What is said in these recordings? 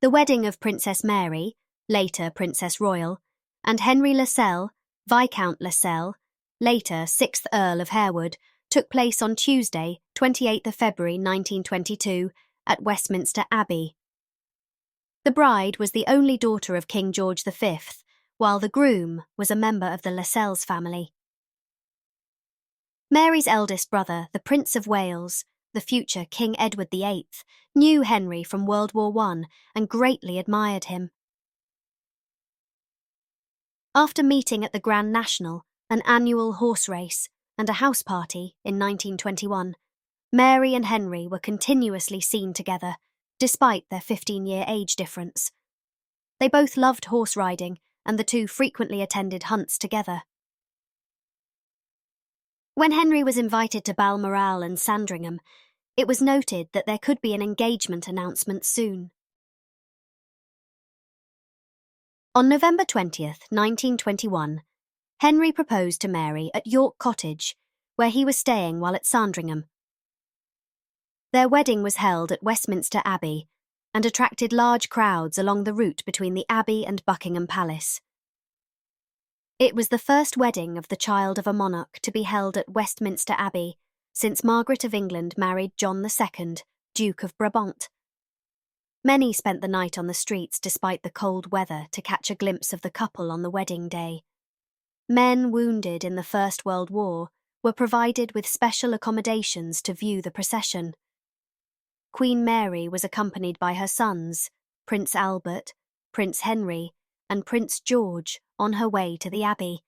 The wedding of Princess Mary, later Princess Royal, and Henry Lascelles, Viscount Lascelles, later 6th Earl of Harewood, took place on Tuesday, 28th of February 1922, at Westminster Abbey. The bride was the only daughter of King George V, while the groom was a member of the Lascelles family. Mary's eldest brother, the Prince of Wales, the future King Edward VIII, knew Henry from World War I and greatly admired him. After meeting at the Grand National, an annual horse race, and a house party in 1921, Mary and Henry were continuously seen together, despite their 15-year age difference. They both loved horse riding, and the two frequently attended hunts together. When Henry was invited to Balmoral and Sandringham, it was noted that there could be an engagement announcement soon. On November 20th, 1921, Henry proposed to Mary at York Cottage, where he was staying while at Sandringham. Their wedding was held at Westminster Abbey and attracted large crowds along the route between the Abbey and Buckingham Palace. It was the first wedding of the child of a monarch to be held at Westminster Abbey since Margaret of England married John II, Duke of Brabant. Many spent the night on the streets despite the cold weather to catch a glimpse of the couple on the wedding day. Men wounded in the First World War were provided with special accommodations to view the procession. Queen Mary was accompanied by her sons, Prince Albert, Prince Henry, and Prince George, on her way to the Abbey.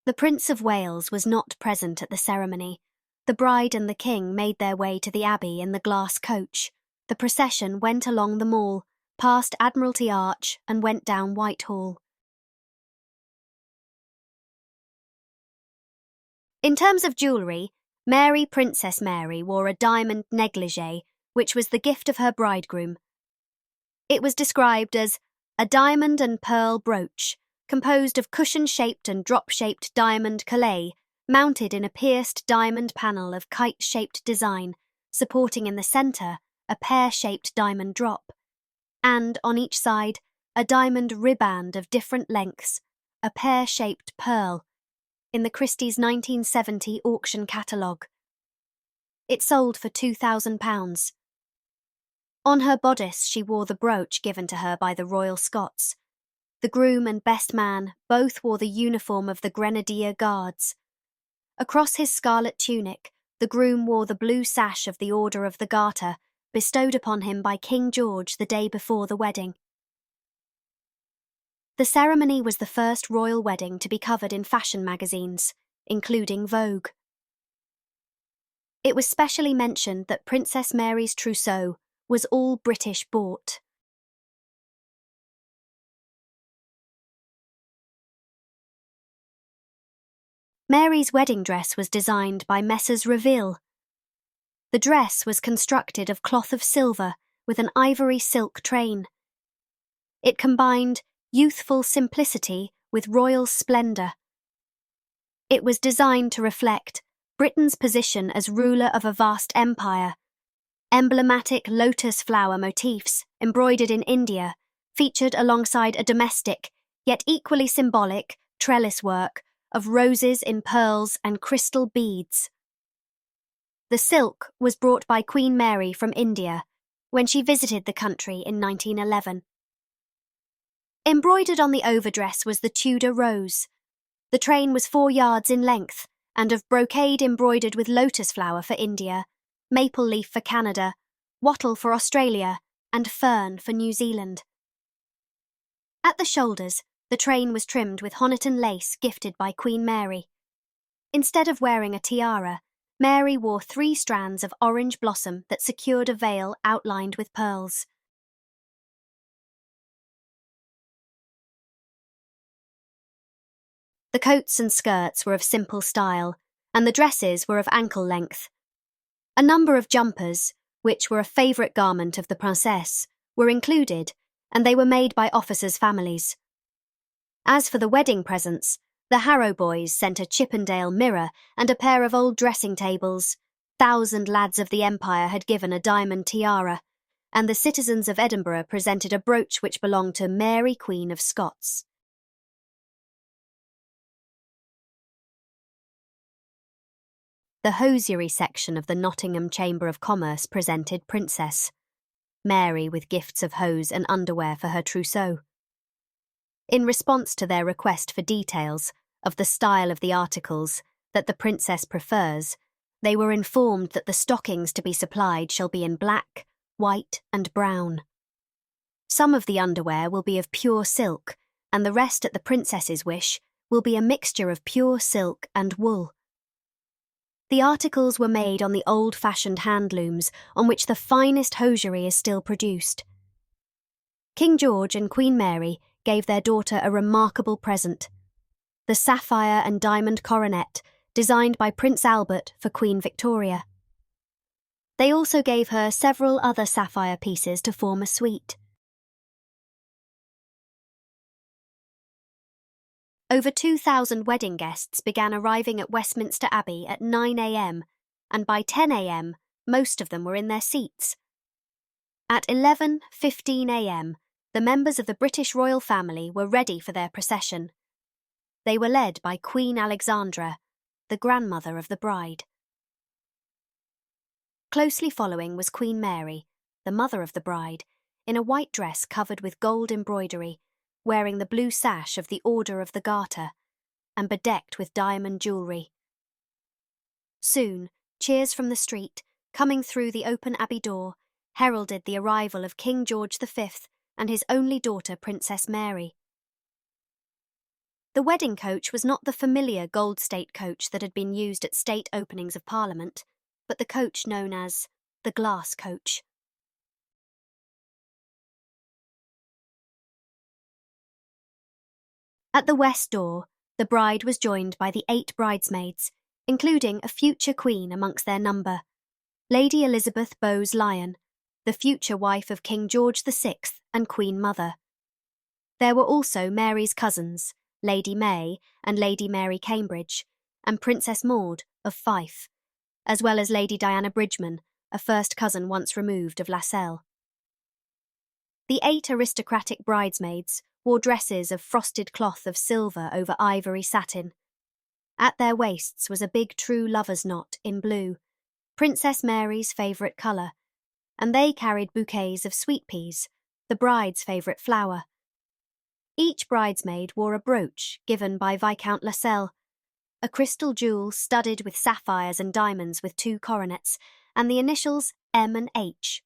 The Prince of Wales was not present at the ceremony. The bride and the king made their way to the Abbey in the glass coach. The procession went along the Mall, past Admiralty Arch, and went down Whitehall. In terms of jewellery, Princess Mary wore a diamond negligee, which was the gift of her bridegroom. It was described as a diamond and pearl brooch, composed of cushion-shaped and drop-shaped diamond collet, mounted in a pierced diamond panel of kite-shaped design, supporting in the centre a pear-shaped diamond drop, and, on each side, a diamond riband of different lengths, a pear-shaped pearl, in the Christie's 1970 auction catalogue. It sold for £2,000. On her bodice she wore the brooch given to her by the Royal Scots. The groom and best man both wore the uniform of the Grenadier Guards. Across his scarlet tunic, the groom wore the blue sash of the Order of the Garter, bestowed upon him by King George the day before the wedding. The ceremony was the first royal wedding to be covered in fashion magazines, including Vogue. It was specially mentioned that Princess Mary's trousseau was all British bought. Mary's wedding dress was designed by Messrs. Reville. The dress was constructed of cloth of silver with an ivory silk train. It combined youthful simplicity with royal splendour. It was designed to reflect Britain's position as ruler of a vast empire. Emblematic lotus flower motifs, embroidered in India, featured alongside a domestic, yet equally symbolic, trellis work of roses in pearls and crystal beads. The silk was brought by Queen Mary from India when she visited the country in 1911. Embroidered on the overdress was the Tudor rose. The train was 4 yards in length and of brocade embroidered with lotus flower for India, maple leaf for Canada, wattle for Australia, and fern for New Zealand. At the shoulders, the train was trimmed with Honiton lace gifted by Queen Mary. Instead of wearing a tiara, Mary wore 3 strands of orange blossom that secured a veil outlined with pearls. The coats and skirts were of simple style, and the dresses were of ankle length. A number of jumpers, which were a favourite garment of the princess, were included, and they were made by officers' families. As for the wedding presents, the Harrow boys sent a Chippendale mirror and a pair of old dressing tables. 1,000 lads of the Empire had given a diamond tiara, and the citizens of Edinburgh presented a brooch which belonged to Mary, Queen of Scots. The hosiery section of the Nottingham Chamber of Commerce presented Princess Mary with gifts of hose and underwear for her trousseau. In response to their request for details of the style of the articles that the princess prefers, they were informed that the stockings to be supplied shall be in black, white, and brown. Some of the underwear will be of pure silk, and the rest, at the princess's wish, will be a mixture of pure silk and wool. The articles were made on the old-fashioned hand looms on which the finest hosiery is still produced. King George and Queen Mary gave their daughter a remarkable present: the sapphire and diamond coronet designed by Prince Albert for Queen Victoria. They also gave her several other sapphire pieces to form a suite. Over 2,000 wedding guests began arriving at Westminster Abbey at 9 a.m, and by 10 a.m, most of them were in their seats. At 11:15 a.m, the members of the British royal family were ready for their procession. They were led by Queen Alexandra, the grandmother of the bride. Closely following was Queen Mary, the mother of the bride, in a white dress covered with gold embroidery, wearing the blue sash of the Order of the Garter, and bedecked with diamond jewellery. Soon, cheers from the street, coming through the open abbey door, heralded the arrival of King George V and his only daughter, Princess Mary. The wedding coach was not the familiar gold state coach that had been used at state openings of Parliament, but the coach known as the glass coach. At the west door, the bride was joined by the 8 bridesmaids, including a future queen amongst their number, Lady Elizabeth Bowes-Lyon, the future wife of King George VI and Queen Mother. There were also Mary's cousins, Lady May and Lady Mary Cambridge, and Princess Maud of Fife, as well as Lady Diana Bridgeman, a first cousin once removed of Lascelles. The 8 aristocratic bridesmaids wore dresses of frosted cloth of silver over ivory satin. At their waists was a big true lover's knot in blue, Princess Mary's favourite colour, and they carried bouquets of sweet peas, the bride's favourite flower. Each bridesmaid wore a brooch given by Viscount Lascelles, a crystal jewel studded with sapphires and diamonds with 2 coronets, and the initials M and H.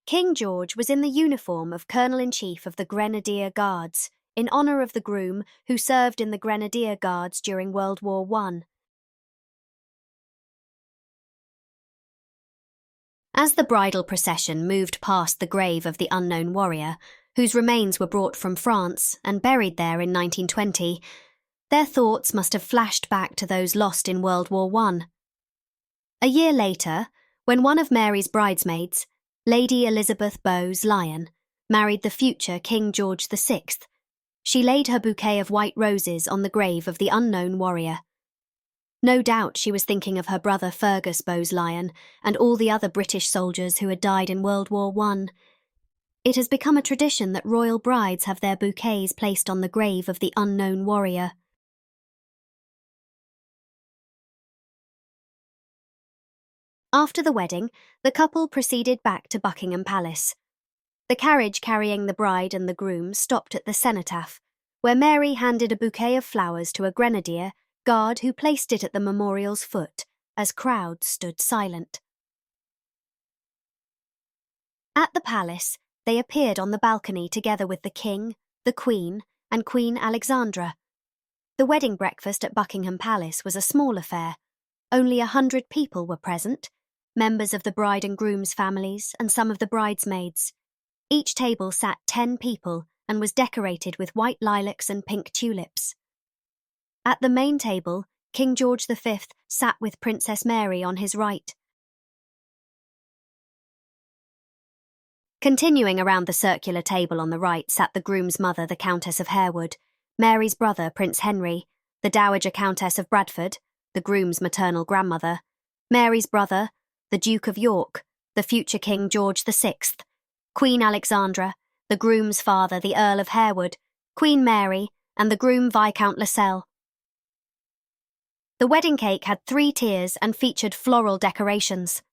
King George was in the uniform of Colonel-in-Chief of the Grenadier Guards, in honour of the groom who served in the Grenadier Guards during World War I. As the bridal procession moved past the grave of the unknown warrior, whose remains were brought from France and buried there in 1920, their thoughts must have flashed back to those lost in World War I. A year later, when one of Mary's bridesmaids, Lady Elizabeth Bowes-Lyon, married the future King George VI, she laid her bouquet of white roses on the grave of the unknown warrior. No doubt she was thinking of her brother Fergus Bowes-Lyon and all the other British soldiers who had died in World War I. It has become a tradition that royal brides have their bouquets placed on the grave of the unknown warrior. After the wedding, the couple proceeded back to Buckingham Palace. The carriage carrying the bride and the groom stopped at the cenotaph, where Mary handed a bouquet of flowers to a grenadier guard who placed it at the memorial's foot, as crowds stood silent. At the palace, they appeared on the balcony together with the King, the Queen, and Queen Alexandra. The wedding breakfast at Buckingham Palace was a small affair. Only 100 people were present, members of the bride and groom's families and some of the bridesmaids. Each table sat 10 people and was decorated with white lilacs and pink tulips. At the main table, King George V sat with Princess Mary on his right. Continuing around the circular table on the right sat the groom's mother, the Countess of Harewood, Mary's brother, Prince Henry, the Dowager Countess of Bradford, the groom's maternal grandmother, Mary's brother, the Duke of York, the future King George VI, Queen Alexandra, the groom's father, the Earl of Harewood, Queen Mary, and the groom Viscount Lascelles. The wedding cake had 3 tiers and featured floral decorations.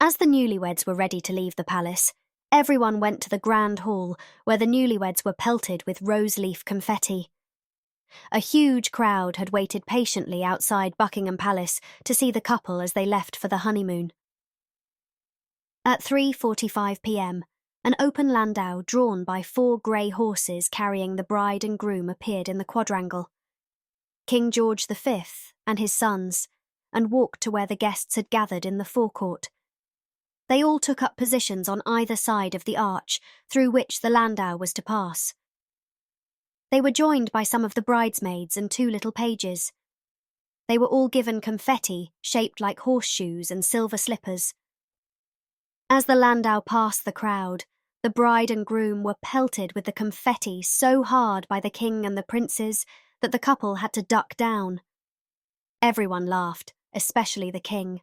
As the newlyweds were ready to leave the palace, everyone went to the grand hall where the newlyweds were pelted with rose-leaf confetti. A huge crowd had waited patiently outside Buckingham Palace to see the couple as they left for the honeymoon. At 3:45 p.m, an open landau drawn by 4 grey horses carrying the bride and groom appeared in the quadrangle. King George V and his sons, and walked to where the guests had gathered in the forecourt. They all took up positions on either side of the arch through which the landau was to pass. They were joined by some of the bridesmaids and 2 little pages. They were all given confetti shaped like horseshoes and silver slippers. As the landau passed the crowd, the bride and groom were pelted with the confetti so hard by the king and the princes that the couple had to duck down. Everyone laughed, especially the king.